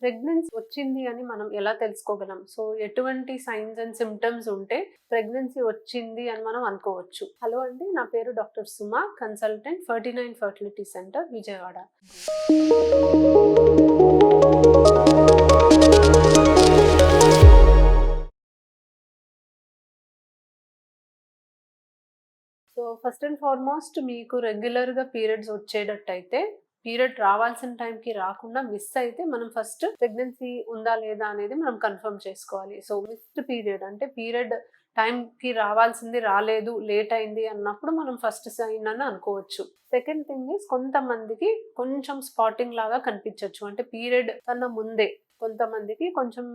Pregnancy వచ్చింది అని మనం ఎలా తెలుసుకోగలం? సో, ఎటువంటి సైన్స్ అండ్ సిమ్టమ్స్ ఉంటే ప్రెగ్నెన్సీ వచ్చింది అని మనం అనుకోవచ్చు? హలో అండి. నా పేరు doctor Suma, consultant 39 fertility centre, Vijayawada. So, first and foremost మీకు రెగ్యులర్‌గా పీరియడ్స్ వచ్చేటట్టయితే, పీరియడ్ రావాల్సిన టైంకి రాకుండా మిస్ అయితే మనం ఫస్ట్ ప్రెగ్నెన్సీ ఉందా లేదా అనేది మనం కన్ఫర్మ్ చేసుకోవాలి. సో, మిస్డ్ పీరియడ్ అంటే పీరియడ్ టైంకి రావాల్సింది రాలేదు, లేట్ అయింది అన్నప్పుడు మనం ఫస్ట్ సైన్ అని అనుకోవచ్చు. సెకండ్ థింగ్ ఈస్ కొంతమందికి కొంచెం స్పాటింగ్ లాగా కనిపించొచ్చు. అంటే పీరియడ్ కన్నా ముందే కొంతమందికి కొంచెం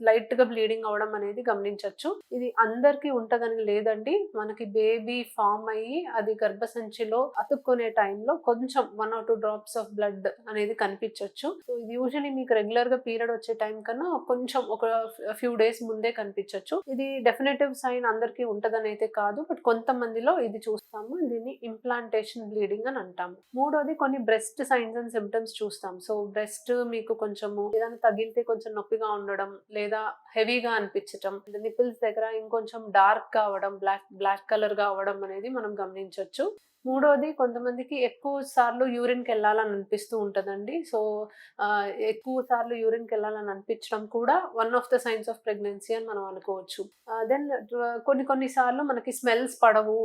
లైట్‌గా బ్లీడింగ్ అవ్వడం అనేది గమనించొచ్చు. ఇది అందరికీ ఉంటదని లేదండి. మనకి బేబీ ఫార్మ్ అయ్యి అది గర్భసంచిలో అతుక్కునే టైంలో కొంచెం 1 ఆర్ 2 డ్రాప్స్ ఆఫ్ బ్లడ్ అనేది కనిపించొచ్చు. సో, ఇది యూజువల్లీ మీకు రెగ్యులర్‌గా పీరియడ్ వచ్చే టైం కన్నా కొంచెం ఒక ఫ్యూ డేస్ ముందే కనిపించొచ్చు. ఇది డెఫినిటివ్ సైన్ అందరికీ ఉంటదనైతే కాదు. బట్ కొంతమందిలో ఇది చూస్తాము. దీన్ని ఇంప్లాంటేషన్ బ్లీడింగ్ అని అంటాము. మూడోది కొన్ని బ్రెస్ట్ సైన్స్ అండ్ సిమ్టమ్స్ చూస్తాం. సో, బ్రెస్ట్ మీకు కొంచెము ఏదైనా తగిలితే కొంచెం నొప్పిగా ఉండడం, లేదా హెవీగా అనిపించటం, నిపిల్స్ దగ్గర ఇంకొంచెం డార్క్‌గా అవ్వడం, బ్లాక్ కలర్‌గా అవ్వడం అనేది మనం గమనించొచ్చు. మూడోది కొంతమందికి ఎక్కువ సార్లు యూరిన్‌కెళ్ళాలని అనిపిస్తూ ఉంటదండి. సో, ఎక్కువ సార్లు యూరిన్‌కెళ్ళాలని అనిపించడం కూడా one of the science of pregnancy అని మనం అనుకోవచ్చు. దెన్ కొన్ని కొన్ని సార్లు మనకి స్మెల్స్ పడవు.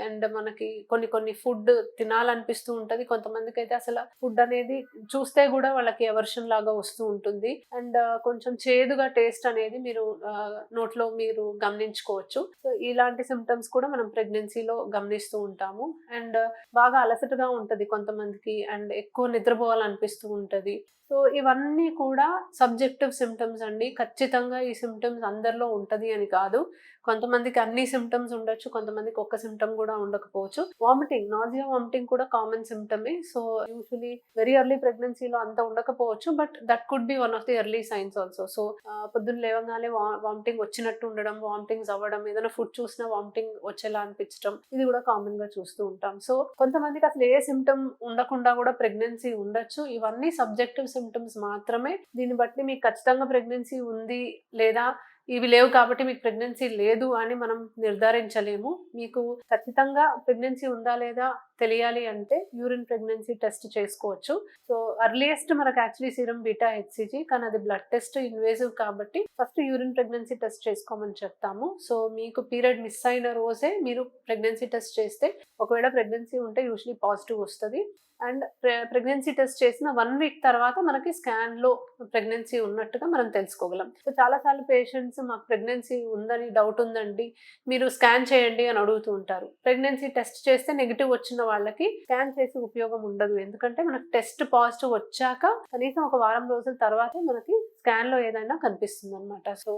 అండ్ మనకి కొన్ని కొన్ని ఫుడ్ తినాలనిపిస్తూ ఉంటది. కొంతమందికైతే అసల ఫుడ్ అనేది చూస్తే గూడా వాళ్ళకి అవర్షన్ లాగా వస్తూ ఉంటుంది. అండ్ కొంచెం చేదుగా టేస్ట్ అనేది మీరు నోట్లో మీరు గమనించుకోవచ్చు. సో, ఇలాంటి సిమ్టమ్స్ కూడా మనం ప్రెగ్నెన్సీలో గమనిస్తూ ఉంటాము. అండ్ బాగా అలసటగా ఉంటది కొంతమందికి. అండ్ ఎక్కువ నిద్రపోవాలనిపిస్తూ ఉంటది. సో, ఇవన్నీ కూడా సబ్జెక్టివ్ సిమ్టమ్స్ అండి. ఖచ్చితంగా ఈ సిమ్టమ్స్ అందరిలో ఉంటది అని కాదు. కొంతమందికి అన్ని సిమ్టమ్స్ ఉండొచ్చు. కొంతమందికి ఒక్క సిమ్టమ్ గూడా ఉండకపోవచ్చు. వామిటింగ్, నాజియా, వామిటింగ్ కూడా కామన్ సిమ్టమే. సో, యూజువల్లీ వెరీ ఎర్లీ ప్రెగ్నెన్సీలో అంత ఉండకపోవచ్చు. But that could be one of the early signs also. So, పొద్దున్న లేవగానే వామిటింగ్ వచ్చినట్టు ఉండడం, వామిటింగ్స్ అవ్వడం, ఏదైనా ఫుడ్ చూసినా వామిటింగ్ వచ్చేలా అనిపించడం, ఇది కూడా కామన్‌గా చూస్తూ ఉంటాం. సో, కొంతమందికి అసలు ఏ సిమ్టమ్ ఉండకుండా కూడా ప్రెగ్నెన్సీ ఉండొచ్చు. ఇవన్నీ సబ్జెక్టివ్ సిమ్టమ్స్ మాత్రమే. దీన్ని బట్టి మీకు ఖచ్చితంగా ప్రెగ్నెన్సీ ఉంది లేదా ఇవి లేవు కాబట్టి మీకు ప్రెగ్నెన్సీ లేదు అని మనం నిర్ధారించలేము. మీకు ఖచ్చితంగా ప్రెగ్నెన్సీ ఉందా లేదా తెలియాలి అంటే యూరిన్ ప్రెగ్నెన్సీ టెస్ట్ చేసుకోవచ్చు. సో, ఎర్లీయెస్ట్ మనకు యాక్చువల్లీ సీరం బీటా హెచ్‌సీజీ, కానీ అది బ్లడ్ టెస్ట్, ఇన్వేసివ్ కాబట్టి ఫస్ట్ యూరిన్ ప్రెగ్నెన్సీ టెస్ట్ చేసుకోమని చెప్తాము. సో, మీకు పీరియడ్ మిస్ అయిన రోజే మీరు ప్రెగ్నెన్సీ టెస్ట్ చేస్తే ఒకవేళ ప్రెగ్నెన్సీ ఉంటే యూజువల్లీ పాజిటివ్ వస్తది. అండ్ ప్రెగ్నెన్సీ టెస్ట్ చేసిన 1 వీక్ తర్వాత మనకి స్కాన్‌లో ప్రెగ్నెన్సీ ఉన్నట్టుగా మనం తెలుసుకోగలం. సో, చాలా సార్లు పేషెంట్స్ మాకు ప్రెగ్నెన్సీ ఉందని డౌట్ ఉందండి, మీరు స్కాన్ చేయండి అని అడుగుతూ ఉంటారు. ప్రెగ్నెన్సీ టెస్ట్ చేస్తే నెగెటివ్ వచ్చిన వాళ్ళకి స్కాన్ చేసి ఉపయోగం ఉండదు. ఎందుకంటే మనకు టెస్ట్ పాజిటివ్ వచ్చాక కనీసం ఒక వారం రోజుల తర్వాతే మనకి స్కాన్‌లో ఏదైనా కనిపిస్తుందనమాట. సో,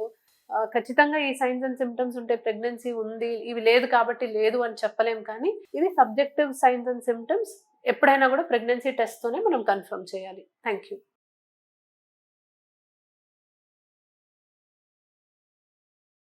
ఖచ్చితంగా ఈ సైన్స్ అండ్ సిమ్టమ్స్ ఉంటే ప్రెగ్నెన్సీ ఉంది, ఇవి లేదు కాబట్టి లేదు అని చెప్పలేం కానీ, ఇవి సబ్జెక్టివ్ సైన్స్ అండ్ సిమ్టమ్స్. ఎప్పుడైనా కూడా ప్రెగ్నెన్సీ టెస్ట్‌తోనే మనం కన్ఫర్మ్ చేయాలి. Thank you.